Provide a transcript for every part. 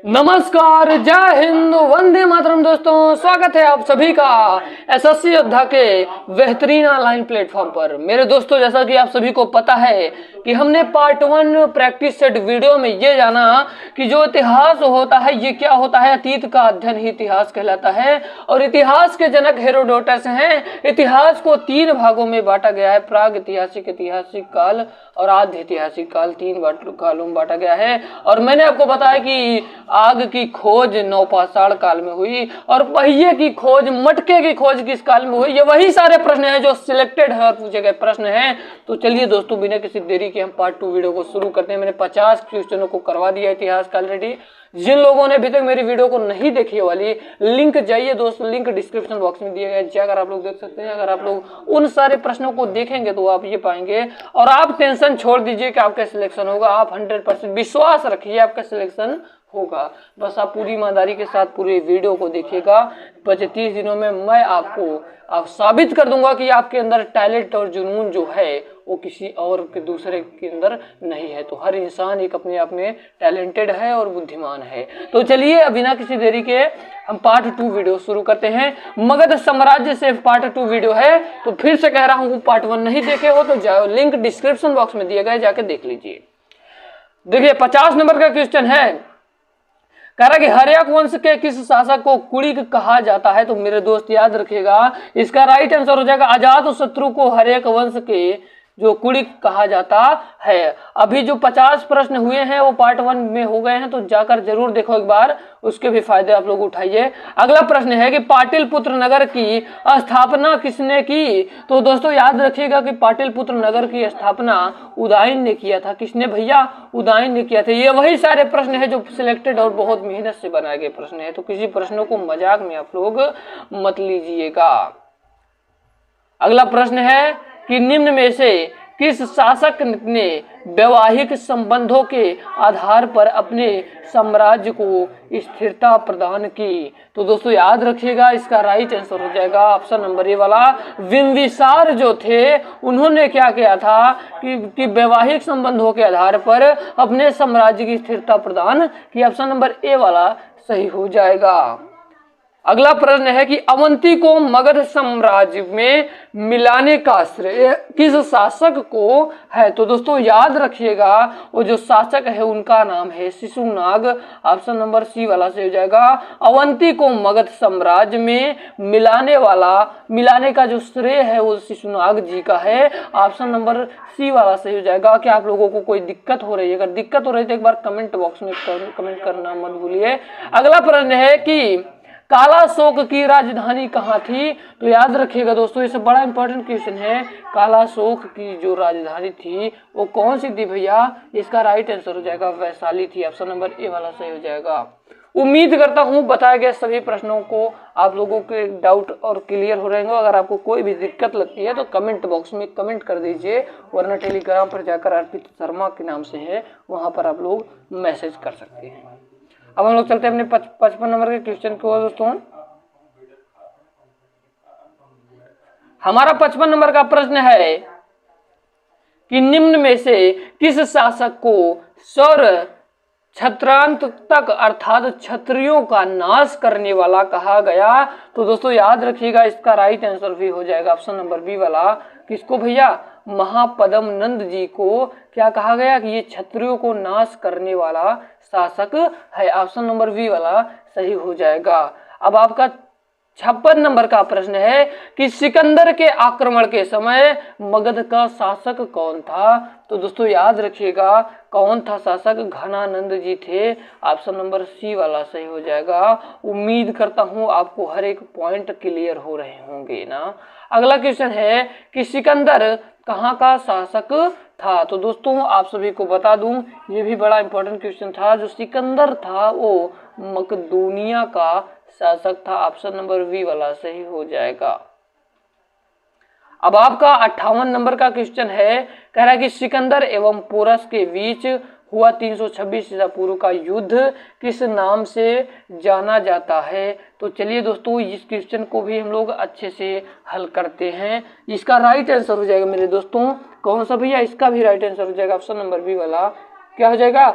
नमस्कार, जय हिंद, वंदे मातरम। दोस्तों, स्वागत है आप सभी का एसएससी योद्धा के बेहतरीन ऑनलाइन प्लेटफॉर्म पर। मेरे दोस्तों, जैसा कि आप सभी को पता है कि हमने पार्ट 1 प्रैक्टिस सेट वीडियो में ये जाना कि जो इतिहास होता है ये क्या होता है। अतीत का अध्ययन ही इतिहास कहलाता है और इतिहास के जनक हेरोडोटस हैं। इतिहास को 3 भागों में बांटा गया है, प्राग ऐतिहासिक, ऐतिहासिक काल और आद्य ऐतिहासिक काल। 3 कालों में बांटा गया है। और मैंने आपको बताया कि आग की खोज नवपाषाण काल में हुई और पहिए की खोज, मटके की खोज किस काल में हुई। ये वही सारे प्रश्न हैं जो सिलेक्टेड है और पूछे गए प्रश्न हैं। तो चलिए दोस्तों, बिना किसी देरी के हम पार्ट 2 वीडियो को शुरू करते हैं। मैंने 50 क्वेश्चनों को करवा दिया इतिहास का ऑलरेडी। जिन लोगों ने अभी तक मेरी वीडियो को नहीं देखी वाली, लिंक जाइए दोस्तों, लिंक डिस्क्रिप्शन बॉक्स में दिया गया है, जाकर आप लोग देख सकते हैं। अगर आप लोग उन सारे प्रश्नों को देखेंगे तो आप ये पाएंगे। और आप टेंशन छोड़ दीजिए कि आपका सिलेक्शन होगा। आप 100% विश्वास रखिए आपका सिलेक्शन होगा। बस आप पूरी ईमानदारी के साथ पूरे वीडियो को देखिएगा। 25 दिनों में मैं आपको साबित कर दूंगा कि आपके अंदर टैलेंट और जुनून जो है वो किसी और के दूसरे के अंदर नहीं है। तो हर इंसान एक अपने आप में टैलेंटेड है और बुद्धिमान है। तो चलिए बिना किसी देरी के हम पार्ट 2 वीडियो शुरू करते हैं। मगध साम्राज्य से पार्ट 2 वीडियो है। तो फिर से कह रहा हूँ, पार्ट 1 नहीं देखे हो तो जाओ, लिंक डिस्क्रिप्शन बॉक्स में दिया गया है, जाके देख लीजिए। देखिए 50 नंबर का क्वेश्चन है, कह रहा कि हर्यक वंश के किस शासक को कुलिक कहा जाता है। तो मेरे दोस्त याद रखिएगा, इसका राइट आंसर हो जाएगा अजातशत्रु को हर्यक वंश के जो कुलिक कहा जाता है। अभी जो 50 प्रश्न हुए हैं वो पार्ट 1 में हो गए हैं, तो जाकर जरूर देखो एक बार, उसके भी फायदे आप लोग उठाइए। अगला प्रश्न है कि पाटलिपुत्र नगर की स्थापना किसने की। तो दोस्तों याद रखिएगा कि पाटलिपुत्र नगर की स्थापना उदयन ने किया था। किसने भैया? उदयन ने किया था। ये वही सारे प्रश्न है जो सिलेक्टेड और बहुत मेहनत से बनाए गए प्रश्न है। तो किसी प्रश्नों को मजाक में आप लोग मत लीजिएगा। अगला प्रश्न है कि निम्न में से किस शासक ने वैवाहिक संबंधों के आधार पर अपने साम्राज्य को स्थिरता प्रदान की। तो दोस्तों याद रखिएगा, इसका राइट आंसर हो जाएगा ऑप्शन नंबर ए वाला। बिंबिसार जो थे उन्होंने क्या किया था कि वैवाहिक संबंधों के आधार पर अपने साम्राज्य की स्थिरता प्रदान की। ऑप्शन नंबर ए वाला सही हो जाएगा। अगला प्रश्न है कि अवंती को मगध साम्राज्य में मिलाने का श्रेय किस शासक को है। तो दोस्तों याद रखिएगा, वो जो शासक है उनका नाम है शिशुनाग। ऑप्शन नंबर सी वाला से हो जाएगा। अवंती को मगध साम्राज्य में मिलाने का जो श्रेय है वो शिशुनाग जी का है। ऑप्शन नंबर सी वाला सही हो जाएगा। क्या आप लोगों को कोई दिक्कत हो रही है? अगर दिक्कत हो रही है तो एक बार कमेंट बॉक्स में कमेंट करना मत भूलिए। अगला प्रश्न है कि कालाशोक की राजधानी कहाँ थी। तो याद रखिएगा दोस्तों, इसे बड़ा इंपॉर्टेंट क्वेश्चन है। कालाशोक की जो राजधानी थी वो कौन सी थी भैया? इसका राइट आंसर हो जाएगा वैशाली थी। ऑप्शन नंबर ए वाला सही हो जाएगा। उम्मीद करता हूँ बताए गए सभी प्रश्नों को आप लोगों के डाउट और क्लियर हो रहेंगे। अगर आपको कोई भी दिक्कत लगती है तो कमेंट बॉक्स में कमेंट कर दीजिए, वरना टेलीग्राम पर जाकर अर्पित शर्मा के नाम से है, वहाँ पर आप लोग मैसेज कर सकते हैं। अब हम लोग चलते हैं अपने 55 नंबर के क्वेश्चन को। दोस्तों हमारा 55 नंबर का प्रश्न है कि निम्न में से किस शासक को सौर छत्रांत तक अर्थात क्षत्रियों का नाश करने वाला कहा गया। तो दोस्तों याद रखिएगा, इसका राइट आंसर भी हो जाएगा ऑप्शन नंबर बी वाला। किसको भैया? महापद्म नंद जी को क्या कहा गया कि ये क्षत्रियों को नाश करने वाला शासक है। ऑप्शन नंबर बी वाला सही हो जाएगा। अब आपका 56 नंबर का प्रश्न है कि सिकंदर के आक्रमण के समय मगध का शासक कौन था। तो दोस्तों याद रखिएगा, कौन था शासक? घनानंद जी थे। ऑप्शन नंबर सी वाला सही हो जाएगा। उम्मीद करता हूं आपको हर एक पॉइंट क्लियर हो रहे होंगे ना। अगला क्वेश्चन है कि सिकंदर कहाँ का शासक था। तो दोस्तों आप सभी को बता दूं, ये भी बड़ा इंपॉर्टेंट क्वेश्चन था। जो सिकंदर था वो मकदूनिया का शासक था। ऑप्शन नंबर बी वाला सही हो जाएगा। अब आपका 58 नंबर का क्वेश्चन है, कह रहा है कि सिकंदर एवं पोरस के बीच हुआ 326 ईसा पूर्व का युद्ध किस नाम से जाना जाता है। तो चलिए दोस्तों, इस क्वेश्चन को भी हम लोग अच्छे से हल करते हैं। इसका राइट आंसर हो जाएगा मेरे दोस्तों, कौन सा भैया? इसका भी राइट आंसर हो जाएगा ऑप्शन नंबर बी वाला। क्या हो जाएगा?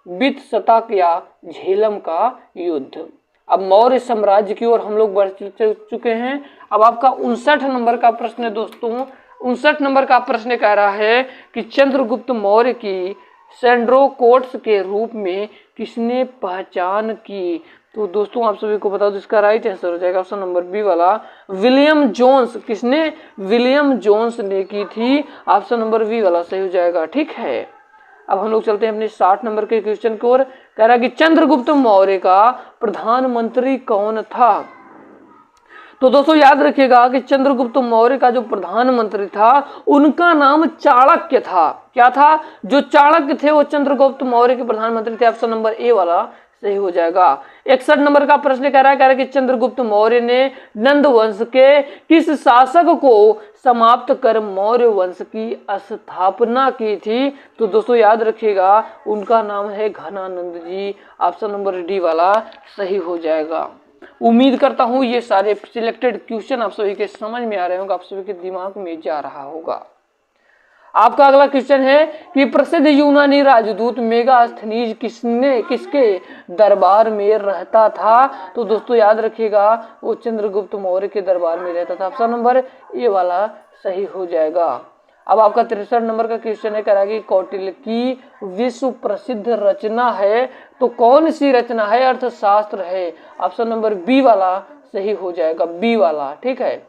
वित्सतक या झेलम का युद्ध। अब मौर्य साम्राज्य की ओर हम लोग बढ़ चुके हैं। अब आपका 59 नंबर का प्रश्न है दोस्तों। 59 नंबर का प्रश्न कह रहा है कि चंद्रगुप्त मौर्य की सैंड्रोकोट्स के रूप में किसने पहचान की? तो दोस्तों आप सभी को बता दो, इसका राइट आंसर हो जाएगा ऑप्शन नंबर बी वाला, विलियम जोन्स। किसने? विलियम जोन्स ने की थी। ऑप्शन नंबर बी वाला सही हो जाएगा। ठीक है, अब हम लोग चलते हैं अपने 60 नंबर के क्वेश्चन की ओर। कह रहा है कि चंद्रगुप्त मौर्य का प्रधानमंत्री कौन था? तो दोस्तों याद रखिएगा कि चंद्रगुप्त मौर्य का जो प्रधानमंत्री था उनका नाम चाणक्य था। क्या था? जो चाणक्य थे वो चंद्रगुप्त मौर्य के प्रधानमंत्री थे। ऑप्शन नंबर ए वाला सही हो जाएगा। 61 नंबर का प्रश्न कह रहा है कि चंद्रगुप्त मौर्य ने नंद वंश के किस शासक को समाप्त कर मौर्य वंश की स्थापना की थी? तो दोस्तों याद रखिएगा उनका नाम है घनानंद जी। ऑप्शन नंबर डी वाला सही हो जाएगा। उम्मीद करता हूं ये सारे सिलेक्टेड क्वेश्चन आप सभी के समझ में आ रहे होंगे, आप सभी के दिमाग में जा रहा होगा। आपका अगला क्वेश्चन है कि प्रसिद्ध यूनानी राजदूत मेगास्थनीज किसके दरबार में रहता था? तो दोस्तों याद रखिएगा वो चंद्रगुप्त मौर्य के दरबार में रहता था। ऑप्शन नंबर ए वाला सही हो जाएगा। अब आपका 63 नंबर का क्वेश्चन है, कह रहा है कि कौटिल्य की विश्व प्रसिद्ध रचना है तो कौन सी रचना है? अर्थशास्त्र है। ऑप्शन नंबर बी वाला सही हो जाएगा, बी वाला। ठीक है,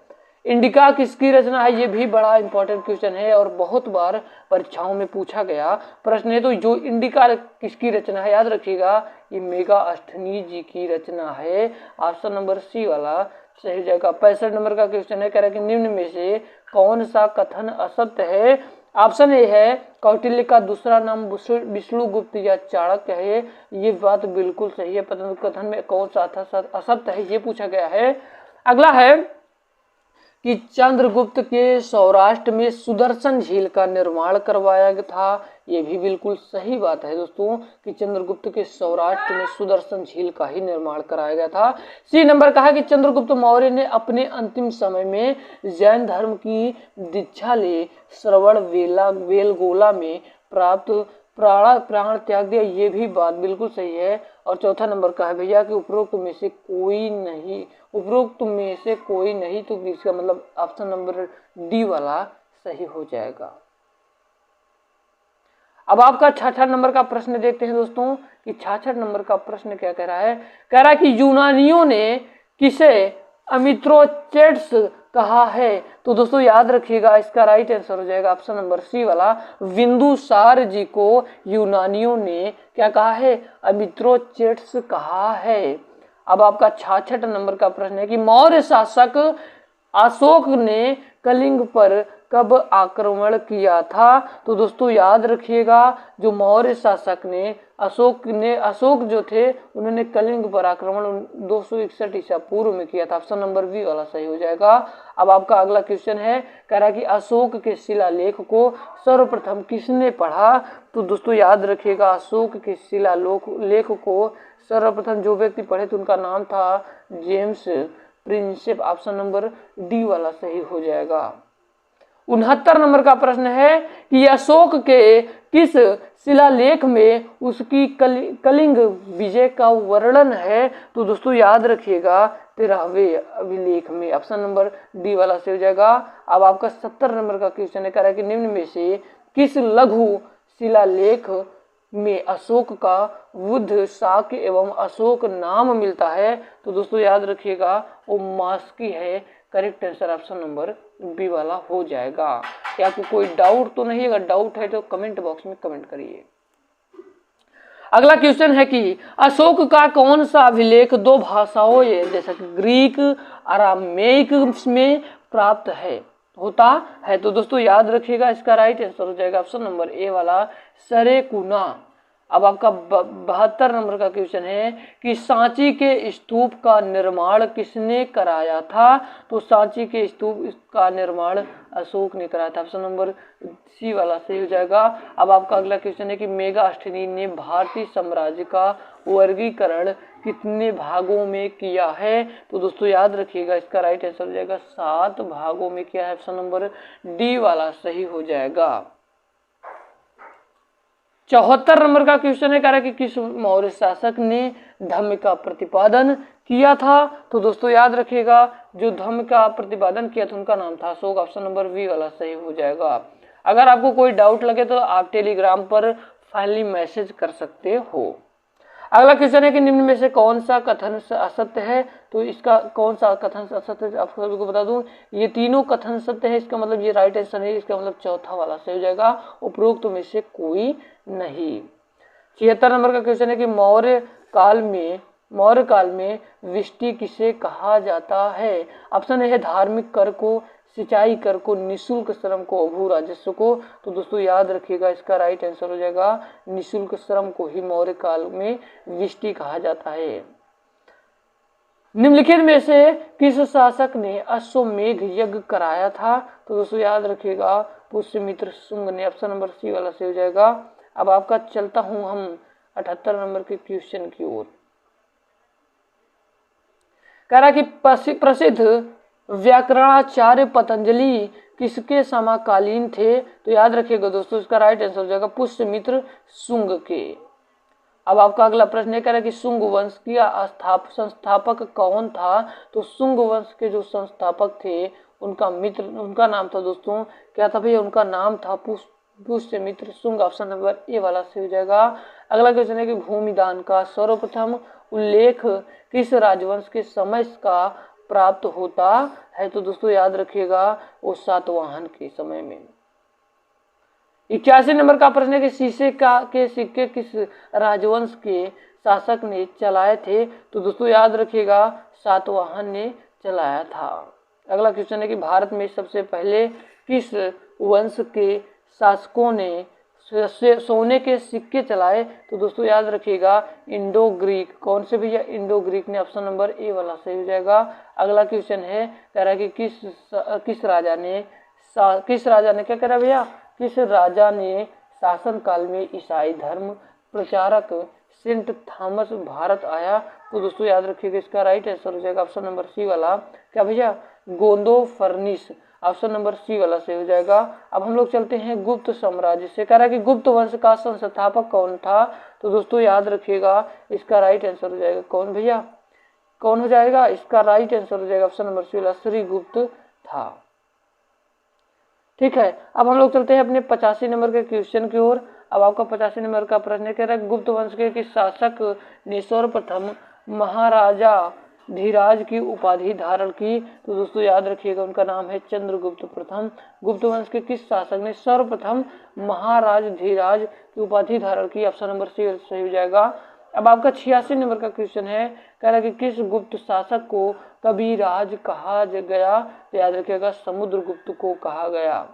इंडिका किसकी रचना है? ये भी बड़ा इंपॉर्टेंट क्वेश्चन है और बहुत बार परीक्षाओं में पूछा गया प्रश्न है। तो जो इंडिका किसकी रचना है याद रखिएगा, ये मेगास्थनीज जी की रचना है। ऑप्शन नंबर सी वाला सही हो जाएगा। 65 नंबर का क्वेश्चन है, कह रहा है कि निम्न में से कौन सा कथन असत्य है? ऑप्शन ए है कौटिल्य का दूसरा नाम विष्णुगुप्त या चाणक्य है। ये बात बिल्कुल सही है, परंतु कथन में कौन सा असत्य है ये पूछा गया है। अगला है कि चंद्रगुप्त के सौराष्ट्र में सुदर्शन झील का निर्माण करवाया गया था। ये भी बिल्कुल सही बात है दोस्तों कि चंद्रगुप्त के सौराष्ट्र में सुदर्शन झील का ही निर्माण कराया गया था। सी नंबर का है कि चंद्रगुप्त मौर्य ने अपने अंतिम समय में जैन धर्म की दीक्षा ले श्रवण बेलगोला में प्राप्त प्राण त्याग दिया। ये भी बात बिल्कुल सही है। और चौथा नंबर का है भैया कि उपरोक्त में से कोई नहीं, तो इसका मतलब ऑप्शन नंबर डी वाला सही हो जाएगा। अब आपका 66 नंबर का प्रश्न देखते हैं दोस्तों कि 66 नंबर का प्रश्न क्या कह रहा है। कह रहा है कि यूनानियों ने किसे अमित्रोचेट्स कहा है? तो दोस्तों याद रखिएगा इसका राइट आंसर हो जाएगा ऑप्शन नंबर सी वाला, बिंदुसार जी को यूनानियों ने क्या कहा है? अमित्रोचेट्स कहा है। अब आपका 66 नंबर का प्रश्न है कि मौर्य शासक अशोक ने कलिंग पर कब आक्रमण किया था? तो दोस्तों याद रखिएगा जो मौर्य शासक ने अशोक जो थे उन्होंने कलिंग पर आक्रमण 261 ईसा पूर्व में किया था। ऑप्शन नंबर बी वाला सही हो जाएगा। अब आपका अगला क्वेश्चन है, कह रहा है कि अशोक के शिलालेख को सर्वप्रथम किसने पढ़ा? तो दोस्तों याद रखिएगा अशोक के शिलालेख को सर्वप्रथम जो व्यक्ति पढ़े थे उनका नाम था James Prinsep. Option number D वाला सही हो जाएगा। 69 नंबर का प्रश्न है कि अशोक के किस शिलालेख में उसकी कलिंग विजय का वर्णन है? तो दोस्तों याद रखिएगा 13वें अभिलेख में। ऑप्शन नंबर डी वाला सही हो जाएगा। अब आपका 70 नंबर का क्वेश्चन है, कह रहा है कि निम्न में से किस लघु शिलालेख में अशोक का बुद्ध शाक्य एवं अशोक नाम मिलता है? तो दोस्तों याद रखिएगा वो मास्की है। Correct answer option number B वाला हो जाएगा। क्या आपको कोई डाउट तो नहीं? अगर डाउट है तो कमेंट बॉक्स में कमेंट करिए। अगला क्वेश्चन है कि अशोक का कौन सा अभिलेख दो भाषाओं जैसे ग्रीक अरामेइक में प्राप्त होता है? तो दोस्तों याद रखिएगा इसका राइट आंसर हो जाएगा ऑप्शन नंबर ए वाला, सरेकुना। अब आपका 72 नंबर का क्वेश्चन है कि सांची के स्तूप का निर्माण किसने कराया था? तो सांची के स्तूप का निर्माण अशोक ने कराया था। ऑप्शन नंबर सी वाला सही हो जाएगा। अब आपका अगला क्वेश्चन है कि मेगास्थनीज ने भारतीय साम्राज्य का वर्गीकरण कितने भागों में किया है? तो दोस्तों याद रखिएगा इसका राइट आंसर हो जाएगा 7 भागों में किया है। ऑप्शन नंबर डी वाला सही हो जाएगा। 74 नंबर का क्वेश्चन है, कह रहा है कि किस मौर्य शासक ने धम्म का प्रतिपादन किया था? तो दोस्तों याद रखिएगा, जो धम्म का प्रतिपादन किया था उनका नाम था अशोक। ऑप्शन नंबर बी वाला सही हो जाएगा। अगर आपको कोई डाउट लगे तो आप टेलीग्राम पर फाइनली मैसेज कर सकते हो। अगला क्वेश्चन है कि निम्न में से कौन सा कथन असत्य है? तो इसका कौन सा कथन असत्य है आप सभी को बता दूं, ये तीनों कथन सत्य है, इसका मतलब ये राइट आंसर है, इसका मतलब चौथा वाला सही हो जाएगा, उपरोक्त में से कोई नहीं। 76 नंबर का क्वेश्चन है कि मौर्य काल में विष्टि किसे कहा जाता है? ऑप्शन है धार्मिक कर को, सिंचाई कर को, निःशुल्क श्रम को, भू राजस्व को। तो दोस्तों याद रखिएगा, इसका राइट आंसर हो जाएगा निःशुल्क श्रम को ही मौर्य काल में विष्टि कहा जाता है। निम्नलिखित में से किस शासक ने अश्वमेघ यज्ञ कराया था? तो दोस्तों याद रखिएगा, पुष्यमित्र शुंग ने। ऑप्शन नंबर सी वाला से हो जाएगा। अब आपका चलता हूं हम 78 नंबर के क्वेश्चन की ओर। कह रहा कि प्रसिद्ध व्याकरणाचार्य पतंजलि किसके समकालीन थे? तो याद रखिएगा दोस्तों, इसका राइट आंसर हो जाएगा पुष्यमित्र शुंग के। अब आपका अगला प्रश्न है, कह रहा है कि शुंग वंश का संस्थापक कौन था? तो शुंग वंश के जो संस्थापक थे उनका नाम था दोस्तों, क्या था भैया? उनका नाम था Pushyamitra Shunga. Option number A वाला से हो जाएगा। अगला क्वेश्चन है कि भूमिदान का सर्वप्रथम उल्लेख किस राजवंश के समय का प्राप्त होता है? तो दोस्तों याद रखिएगा, वो सातवाहन के समय में। 81 नंबर का प्रश्न है कि शीशे के सिक्के किस राजवंश के शासक ने चलाए थे? तो दोस्तों याद रखिएगा, सातवाहन ने चलाया था। अगला क्वेश्चन है कि भारत में सबसे पहले किस वंश के शासकों ने सोने के सिक्के चलाए? तो दोस्तों याद रखिएगा, इंडो ग्रीक। कौन से भैया? इंडो ग्रीक ने। ऑप्शन नंबर ए वाला सही हो जाएगा। अगला क्वेश्चन है, कह रहा है कि किस राजा ने क्या करा भैया? किस राजा ने शासन काल में ईसाई धर्म प्रचारक सेंट थॉमस भारत आया? तो दोस्तों याद रखिएगा, इसका राइट आंसर हो जाएगा ऑप्शन नंबर सी वाला। क्या भैया? गोंदो फर्निस। ऑप्शन नंबर सी वाला से हो जाएगा। अब हम लोग चलते हैं गुप्त साम्राज्य से। कह रहा है कि गुप्त वंश का संस्थापक कौन था? तो दोस्तों याद रखिएगा, इसका राइट आंसर हो जाएगा कौन भैया? कौन हो जाएगा? इसका राइट आंसर हो जाएगा ऑप्शन नंबर सी वाला, श्रीगुप्त था। ठीक है, अब हम लोग चलते हैं अपने 85 नंबर के क्वेश्चन की ओर। अब आपका 85 नंबर का प्रश्न कह रहा है गुप्त वंश के किस शासक ने सर्वप्रथम महाराजा धीराज की उपाधि धारण की? तो दोस्तों याद रखिएगा, उनका नाम है चंद्रगुप्त प्रथम। गुप्त वंश के किस शासक ने सर्वप्रथम महाराज धीराज की उपाधि धारण की? ऑप्शन नंबर सी सही हो जाएगा। अब आपका 86 नंबर का क्वेश्चन है, कह रहा है कि किस गुप्त शासक को कविराज कहा गया? तो याद रखिएगा, समुद्रगुप्त को कहा गया।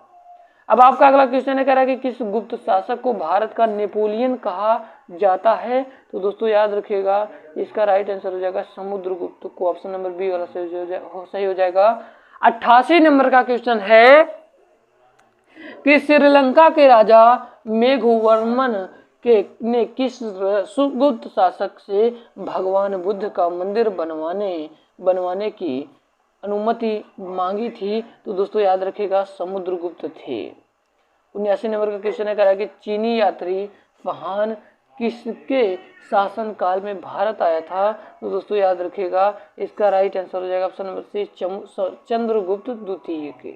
अब आपका अगला क्वेश्चन है, कह रहा है कि किस गुप्त शासक को भारत का नेपोलियन कहा जाता है? तो दोस्तों याद रखिएगा, इसका राइट आंसर हो जाएगा समुद्रगुप्त को। ऑप्शन नंबर बी वाला सही हो जाएगा। 88 नंबर का क्वेश्चन है कि श्रीलंका के राजा मेघवर्मन ने किस गुप्त शासक से भगवान बुद्ध का मंदिर बनवाने की अनुमति मांगी थी? तो दोस्तों याद रखिएगा, समुद्रगुप्त थे। 79 नंबर का क्वेश्चन है, कह रहा है कि चीनी यात्री फहान किसके शासन काल में भारत आया था? तो दोस्तों याद रखिएगा, इसका राइट आंसर हो जाएगा ऑप्शन नंबर सी, चंद्रगुप्त द्वितीय के।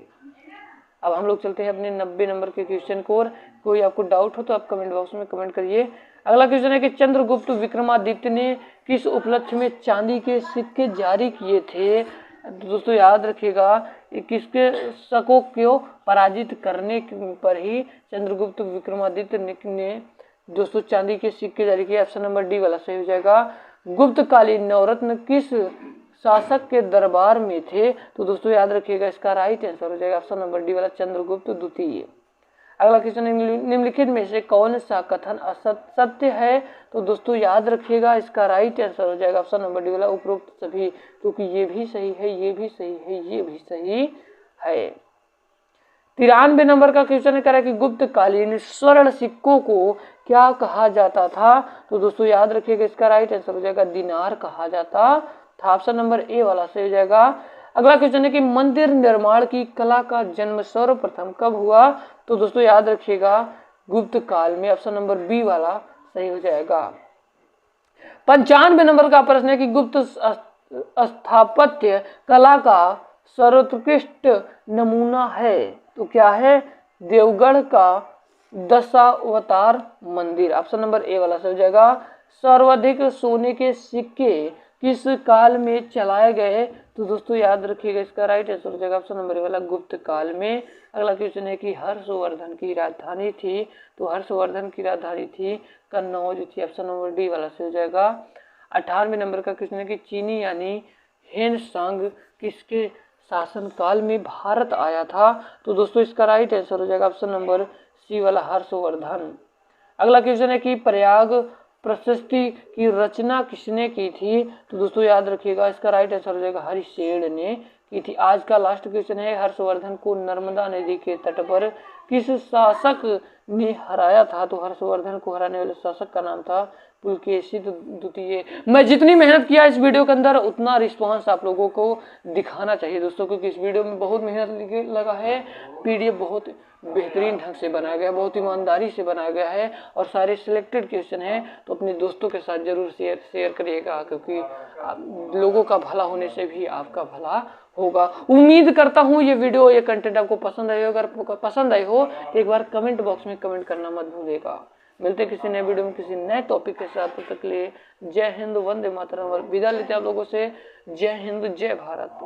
अब हम लोग चलते हैं अपने 90 नंबर के क्वेश्चन को। और कोई आपको डाउट हो तो आप कमेंट बॉक्स में कमेंट करिए। अगला क्वेश्चन है कि चंद्रगुप्त विक्रमादित्य ने किस उपलक्ष्य में चांदी के सिक्के जारी किए थे? दोस्तों याद रखिएगा, किसके शकों को पराजित करने पर ही चंद्रगुप्त विक्रमादित्य ने दोस्तों चांदी के सिक्के जारी किए। ऑप्शन नंबर डी वाला सही हो जाएगा। गुप्तकालीन नवरत्न किस शासक के दरबार में थे? तो दोस्तों याद रखिएगा, इसका राइट आंसर हो जाएगा ऑप्शन नंबर डी वाला, चंद्रगुप्त द्वितीय। अगला क्वेश्चन, निम्नलिखित में से कौन सा कथन असत्य है? तो दोस्तों याद रखिएगा, इसका राइट आंसर हो जाएगा ऑप्शन नंबर डी वाला, उपरोक्त सभी, क्योंकि ये भी सही है, ये भी सही है, ये भी सही है। 93 नंबर का क्वेश्चन कह रहा है कि गुप्तकालीन स्वर्ण सिक्कों को क्या कहा जाता था? तो दोस्तों याद रखिएगा, इसका राइट आंसर हो जाएगा दिनार कहा जाता था। ऑप्शन नंबर ए वाला सही हो जाएगा। अगला क्वेश्चन है कि मंदिर निर्माण की कला का जन्म सर्वप्रथम कब हुआ? तो दोस्तों याद रखिएगा, गुप्त काल में। ऑप्शन नंबर बी वाला सही हो जाएगा। 95 नंबर का प्रश्न है कि गुप्त स्थापत्य कला का सर्वोत्कृष्ट नमूना है, तो क्या है? देवगढ़ का दशावतार मंदिर। ऑप्शन नंबर ए वाला सही हो जाएगा। सर्वाधिक सोने के सिक्के किस काल में चलाए गए? तो दोस्तों याद रखिएगा, इसका राइट आंसर हो जाएगा ऑप्शन नंबर ए वाला, गुप्त काल में। अगला क्वेश्चन है कि हर्षवर्धन की राजधानी थी, तो हर्षवर्धन की राजधानी थी कन्नौज थी। ऑप्शन नंबर डी वाला सही हो जाएगा। 98 नंबर का क्वेश्चन है कि चीनी यानी हेन सांग किसके शासनकाल में भारत आया था? तो दोस्तों इसका राइट आंसर हो जाएगा ऑप्शन नंबर सी वाला, हर्षवर्धन। अगला क्वेश्चन है कि प्रयाग प्रशस्ति की रचना किसने की थी? तो दोस्तों याद रखिएगा, इसका राइट आंसर हो जाएगा हरिशेन ने की थी। आज का लास्ट क्वेश्चन है, हर्षवर्धन को नर्मदा नदी के तट पर किस शासक ने हराया था? तो हर्षवर्धन को हराने वाले शासक का नाम था पुलकेशी द्वितीय। मैं जितनी मेहनत किया इस वीडियो के अंदर, उतना रिस्पांस आप लोगों को दिखाना चाहिए दोस्तों, क्योंकि इस वीडियो में बहुत मेहनत लगा है। पीडीएफ बहुत बेहतरीन ढंग से बनाया गया, बहुत ईमानदारी से बनाया गया है और सारे सिलेक्टेड क्वेश्चन हैं। तो अपने दोस्तों के साथ जरूर शेयर करिएगा, क्योंकि लोगों का भला होने से भी आपका भला होगा। उम्मीद करता हूँ ये वीडियो, ये कंटेंट आपको पसंद आए। अगर पसंद आई हो तो एक बार कमेंट बॉक्स में कमेंट करना मत भूलिएगा। मिलते किसी नए वीडियो में किसी नए टॉपिक के साथ। तब तक के लिए जय हिंद, वंदे मातरम। विदा लेते हैं आप लोगों से। जय हिंद, जय भारत।